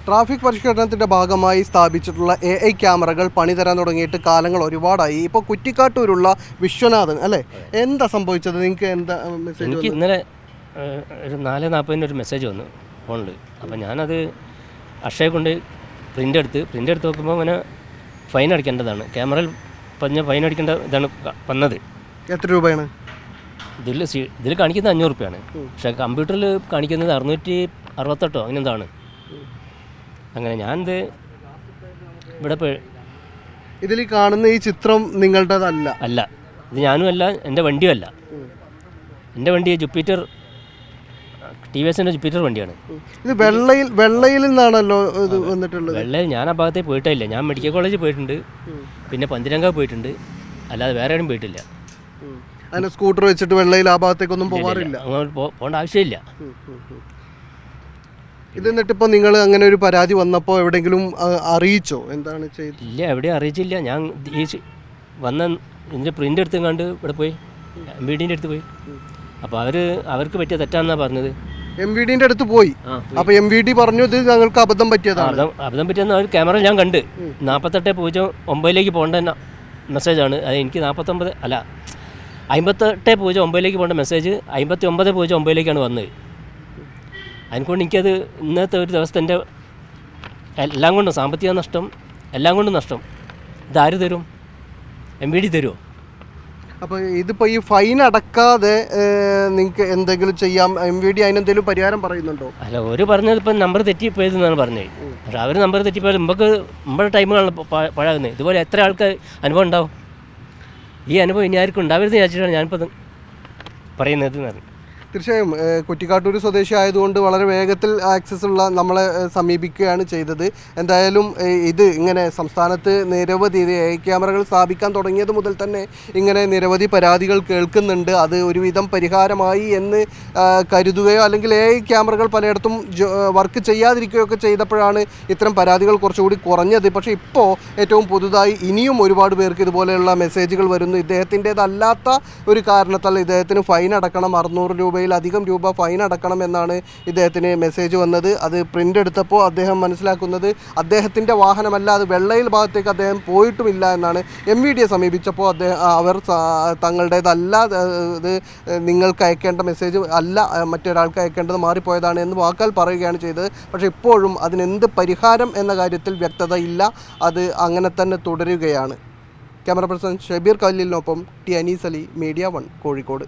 Traffic പരിഷ്കരണത്തിൻ്റെ ഭാഗമായി സ്ഥാപിച്ചിട്ടുള്ള AI ക്യാമറകൾ പണി തരാൻ തുടങ്ങിയിട്ട് കാലങ്ങൾ ഒരുപാടായി. ഇപ്പോൾ കുറ്റിക്കാട്ടൂരുള്ള വിശ്വനാഥൻ അല്ലേ, എന്താ സംഭവിച്ചത്? നിങ്ങൾക്ക് എന്താ മെസ്സേജ്? എനിക്ക് ഇന്നലെ ഒരു 4:40 ഒരു മെസ്സേജ് വന്നു ഫോണിൽ. അപ്പോൾ ഞാനത് അക്ഷയെ കൊണ്ട് പ്രിൻ്റ് എടുത്ത് നോക്കുമ്പോൾ അങ്ങനെ ഫൈൻ അടിക്കേണ്ടതാണ്, ക്യാമറയിൽ പറഞ്ഞ ഫൈൻ അടിക്കേണ്ട ഇതാണ് വന്നത്. എത്ര രൂപയാണ് ഇതിൽ കാണിക്കുന്നത്? 500 രൂപയാണ്. പക്ഷേ കമ്പ്യൂട്ടറിൽ കാണിക്കുന്നത് 668 അങ്ങനെ എന്താണ്. അങ്ങനെ ഞാനിത് ഇവിടെ ഇതിൽ കാണുന്ന ഈ ചിത്രം നിങ്ങളുടേതല്ല? അല്ല, ഇത് ഞാനും അല്ല, എൻ്റെ വണ്ടിയുമല്ല. എൻ്റെ വണ്ടി ജുപ്പിറ്റർ, TVSൻ്റെ ജുപ്പിറ്റർ വണ്ടിയാണ്. ഇത് വെള്ളയിൽ നിന്നാണല്ലോ ഇത് വന്നിട്ടുള്ളത്. വെള്ളയിൽ ഞാൻ ആ ഭാഗത്തേക്ക് പോയിട്ടില്ല. ഞാൻ മെഡിക്കൽ കോളേജിൽ പോയിട്ടുണ്ട്, പിന്നെ പന്തിരങ്കാവ് പോയിട്ടുണ്ട്, അല്ലാതെ വേറെ എവിടെയും പോയിട്ടില്ല. അങ്ങനെ സ്കൂട്ടർ വെച്ചിട്ട് വെള്ളയിൽ ആ ഭാഗത്തേക്കൊന്നും പോകാറില്ല? പോകേണ്ട ആവശ്യമില്ല. ഇത് എന്നിട്ടിപ്പോൾ നിങ്ങൾ അങ്ങനെ ഒരു പരാതി വന്നപ്പോൾ എവിടെയെങ്കിലും അറിയിച്ചോ? എന്താണ് ചെയ്തത്? ഇല്ല, എവിടെയും അറിയിച്ചില്ല. ഞാൻ ഈ വന്ന ഇതിൻ്റെ പ്രിൻ്റ് എടുത്തും കണ്ട് ഇവിടെ പോയി MVDൻ്റെ അടുത്ത് പോയി. അപ്പോൾ അവർക്ക് പറ്റിയ തെറ്റാണെന്നാണ് പറഞ്ഞത്. MVDൻ്റെ അടുത്ത് പോയി. അപ്പോൾ MVD പറഞ്ഞു ഇത് ഞങ്ങൾക്ക് അബദ്ധം പറ്റിയതാണ്. അബദ്ധം പറ്റിയെന്ന് ഒരു ക്യാമറ ഞാൻ കണ്ട് 4809 പോകേണ്ട മെസ്സേജാണ്. അത് എനിക്ക് 49 അല്ല 5809 പോകേണ്ട മെസ്സേജ് 5909 വന്നത്. അതിനെക്കൊണ്ട് എനിക്കത് ഇന്നത്തെ ഒരു ദിവസത്തെ എൻ്റെ എല്ലാം കൊണ്ടും സാമ്പത്തിക നഷ്ടം, എല്ലാം കൊണ്ടും നഷ്ടം. ഇതാര് തരും? MVD തരുമോ? അപ്പോൾ ഇതിപ്പോൾ ഈ ഫൈൻ അടക്കാതെ നിങ്ങൾക്ക് എന്തെങ്കിലും ചെയ്യാം? MVD അതിനെന്തെങ്കിലും പരിഹാരം പറയുന്നുണ്ടോ? അല്ല, ഒരു പറഞ്ഞത് ഇപ്പം നമ്പർ തെറ്റിപ്പോയതെന്നാണ് പറഞ്ഞത്. പക്ഷേ അവർ നമ്പർ തെറ്റിപ്പോയാൽ നമ്മുടെ ടൈമുകളാണ് പഴകുന്നത്. ഇതുപോലെ എത്ര ആൾക്ക് അനുഭവം ഉണ്ടാവും? ഈ അനുഭവം ഇനി ആർക്കും ഉണ്ടാവരുതെന്ന് വിചാരിച്ചിട്ടാണ് ഞാനിപ്പോൾ പറയുന്നത് എന്ന് പറഞ്ഞു. തീർച്ചയായും കുറ്റിക്കാട്ടൂർ സ്വദേശി ആയതുകൊണ്ട് വളരെ വേഗത്തിൽ ആക്സസ് ഉള്ള നമ്മളെ സമീപിക്കുകയാണ് ചെയ്തത്. എന്തായാലും ഇത് ഇങ്ങനെ സംസ്ഥാനത്ത് നിരവധി AI ക്യാമറകൾ സ്ഥാപിക്കാൻ തുടങ്ങിയത് മുതൽ തന്നെ ഇങ്ങനെ നിരവധി പരാതികൾ കേൾക്കുന്നുണ്ട്. അത് ഒരുവിധം പരിഹാരമായി എന്ന് കരുതുകയോ അല്ലെങ്കിൽ AI ക്യാമറകൾ പലയിടത്തും വർക്ക് ചെയ്യാതിരിക്കുകയോ ഒക്കെ ചെയ്തപ്പോഴാണ് ഇത്തരം പരാതികൾ കുറച്ചുകൂടി കുറഞ്ഞത്. പക്ഷേ ഇപ്പോൾ ഏറ്റവും പുതുതായി ഇനിയും ഒരുപാട് പേർക്ക് ഇതുപോലെയുള്ള മെസ്സേജുകൾ വരുന്നു. ഇദ്ദേഹത്തിൻ്റേതല്ലാത്ത ഒരു കാരണത്താൽ ഇദ്ദേഹത്തിന് ഫൈൻ അടക്കണം, 600 രൂപയിലധികം രൂപ ഫൈൻ അടക്കണം എന്നാണ് ഇദ്ദേഹത്തിന് മെസ്സേജ് വന്നത്. അത് പ്രിൻ്റ് എടുത്തപ്പോൾ അദ്ദേഹം മനസ്സിലാക്കുന്നത് അദ്ദേഹത്തിൻ്റെ വാഹനമല്ല, അത് വെള്ളയിൽ ഭാഗത്തേക്ക് അദ്ദേഹം പോയിട്ടുമില്ല എന്നാണ്. MVDയെ സമീപിച്ചപ്പോൾ അവർ തങ്ങളുടേതല്ല, ഇത് നിങ്ങൾക്ക് അയക്കേണ്ട മെസ്സേജ് അല്ല, മറ്റൊരാൾക്ക് അയക്കേണ്ടത് മാറിപ്പോയതാണ് എന്ന് വാക്കാൽ പറയുകയാണ് ചെയ്തത്. പക്ഷേ ഇപ്പോഴും അതിനെന്ത് പരിഹാരം എന്ന കാര്യത്തിൽ വ്യക്തത ഇല്ല. അത് അങ്ങനെ തന്നെ തുടരുകയാണ്. ക്യാമറ പേഴ്സൺ ഷബീർ കല്ലിലിനൊപ്പം T. അനീസ് അലി, മീഡിയ 1 കോഴിക്കോട്.